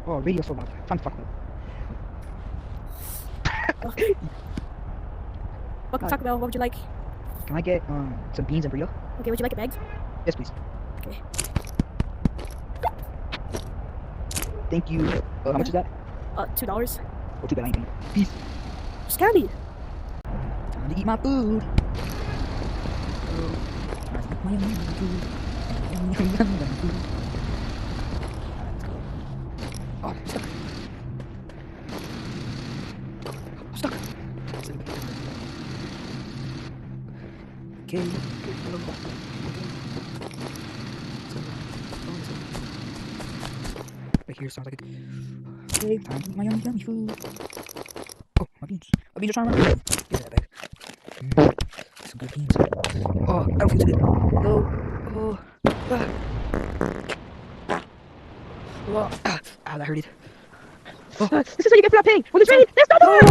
Oh, radio so loud. Time to fuck with. Welcome to Taco Bell. What would you like? Can I get some beans and burrito? Okay, would you like it bagged? Yes, please. Okay. Thank you. How much is that? $2. Oh, too bad I ain't eating. Peace. Just candy. Time to eat my food. My yummy food. Yummy food. Oh, I'm stuck. I'm stuck. Okay. Right here sounds like a... Okay, time to eat my yummy food. Oh, my beans. My beans are trying to run. Give me that back. Some good beans. Oh, I don't feel too good. No. Oh. Ah. Oh. Ah, that hurted. Oh. This is how you get for not paying. When it's raining, there's no door!